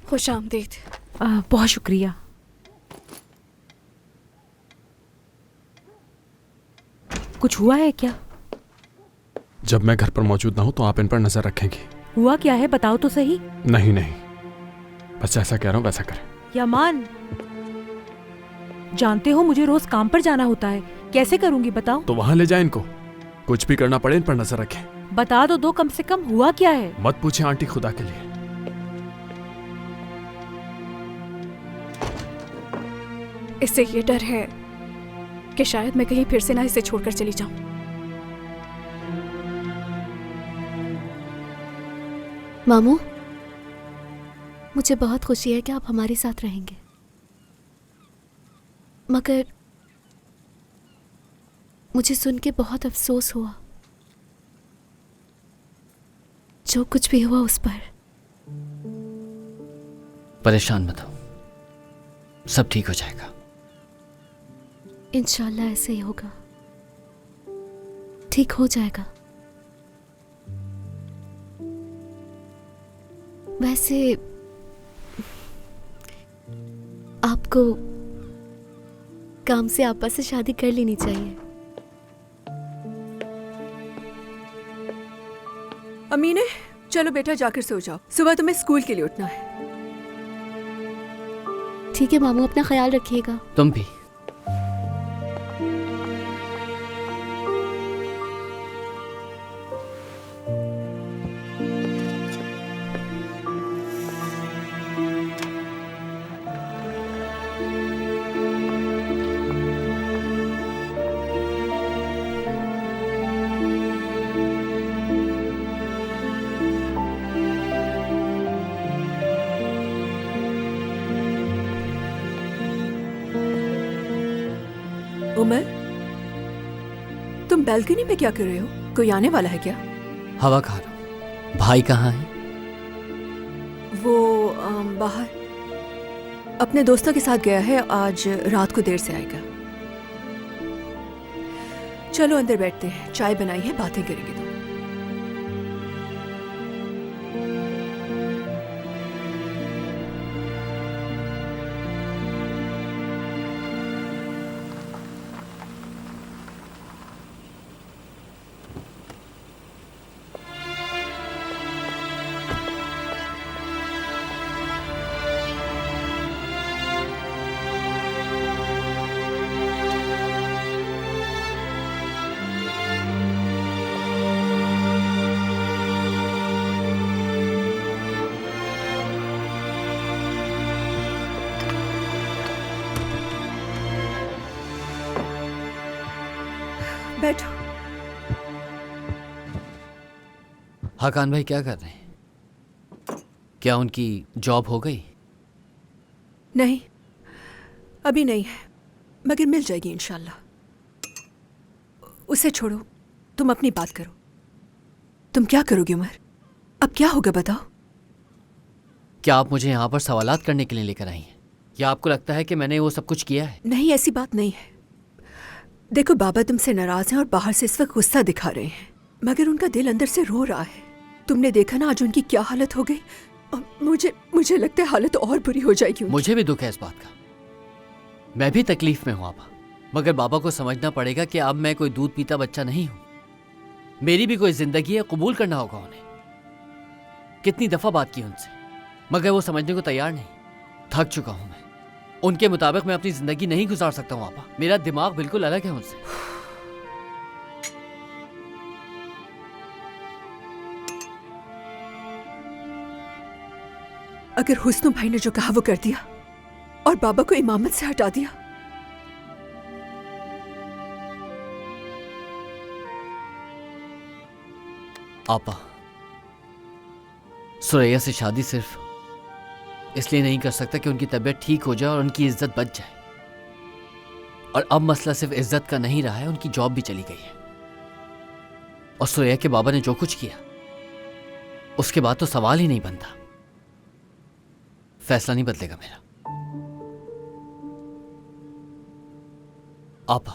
खुशामदीद। बहुत शुक्रिया। कुछ हुआ है क्या? जब मैं घर पर मौजूद ना हूं तो आप इन पर नजर रखेंगी। हुआ क्या है, बताओ तो सही। नहीं नहीं, बस जैसा कह रहा हूं वैसा करें। यामान, जानते हो मुझे रोज काम पर जाना होता है, कैसे करूंगी बताओ? तो वहां ले जाए इनको, कुछ भी करना पड़े इन पर नजर रखें। बता तो दो कम से कम, हुआ क्या है? मत पूछे आंटी, खुदा के लिए। इससे ये डर है कि शायद मैं कहीं फिर से ना इसे छोड़कर चली जाऊं। मामू, मुझे बहुत खुशी है कि आप हमारे साथ रहेंगे, मगर मुझे सुन के बहुत अफसोस हुआ। जो कुछ भी हुआ उस पर। परेशान मत हो, सब ठीक हो जाएगा। इंशाल्लाह ऐसे ही होगा, ठीक हो जाएगा। वैसे आपको काम से आपा से शादी कर लेनी चाहिए। अमीने, चलो बेटा जाकर सो जाओ, सुबह तुम्हें स्कूल के लिए उठना है। ठीक है मामू, अपना ख्याल रखिएगा। तुम भी। उमर, तुम बैल्कनी में क्या कर रहे हो? कोई आने वाला है क्या? हवा खा रहा हूं। भाई कहाँ है? वो बाहर अपने दोस्तों के साथ गया है, आज रात को देर से आएगा। चलो अंदर बैठते हैं, चाय बनाई है, बातें करेंगे। तो बैठो। हाकान भाई क्या कर रहे हैं? क्या उनकी जॉब हो गई? नहीं, अभी नहीं है, मगर मिल जाएगी इंशाल्लाह। उसे छोड़ो, तुम अपनी बात करो। तुम क्या करोगे उमर? अब क्या होगा बताओ? क्या आप मुझे यहाँ पर सवालात करने के लिए लेकर आई हैं? या आपको लगता है कि मैंने वो सब कुछ किया है? नहीं, ऐसी बात नहीं है। देखो, बाबा तुमसे नाराज हैं और बाहर से इस वक्त गुस्सा दिखा रहे हैं, मगर उनका दिल अंदर से रो रहा है। तुमने देखा ना आज उनकी क्या हालत हो गई, और मुझे लगता है हालत और बुरी हो जाएगी। मुझे भी दुख है इस बात का, मैं भी तकलीफ में हूँ आपा, मगर बाबा को समझना पड़ेगा कि अब मैं कोई दूध पीता बच्चा नहीं हूँ। मेरी भी कोई जिंदगी है, कबूल करना होगा उन्हें। कितनी दफा बात की उनसे, मगर वो समझने को तैयार नहीं। थक चुका हूं मैं, उनके मुताबिक मैं अपनी जिंदगी नहीं गुजार सकता हूं आपा। मेरा दिमाग बिल्कुल अलग है उनसे। अगर हुस्नु भाई ने जो कहा वो कर दिया और बाबा को इमामत से हटा दिया, आपा सुरैया से शादी सिर्फ इसलिए नहीं कर सकता कि उनकी तबीयत ठीक हो जाए और उनकी इज्जत बच जाए। और अब मसला सिर्फ इज्जत का नहीं रहा है, उनकी जॉब भी चली गई है। और सुरैया के बाबा ने जो कुछ किया उसके बाद तो सवाल ही नहीं बनता। फैसला नहीं बदलेगा मेरा। आपा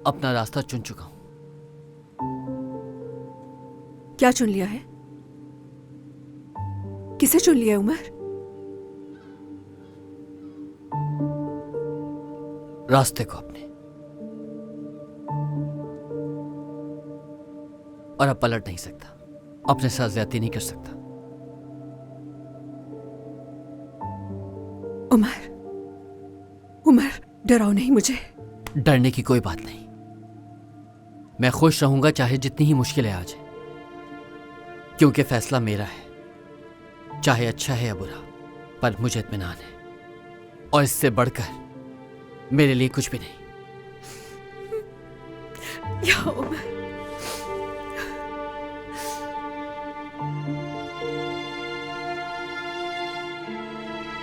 अपना रास्ता चुन चुका हूं। क्या चुन लिया है? किसे चुन लिया उमर? रास्ते को अपने, और अब पलट नहीं सकता, अपने साथ ज्यादती नहीं कर सकता। उमर, उमर डराओ नहीं मुझे। डरने की कोई बात नहीं। मैं खुश रहूंगा चाहे जितनी ही मुश्किलें आ जाए, क्योंकि फैसला मेरा है, चाहे अच्छा है या बुरा, पर मुझे इत्मीनान है, और इससे बढ़कर मेरे लिए कुछ भी नहीं। या उमर।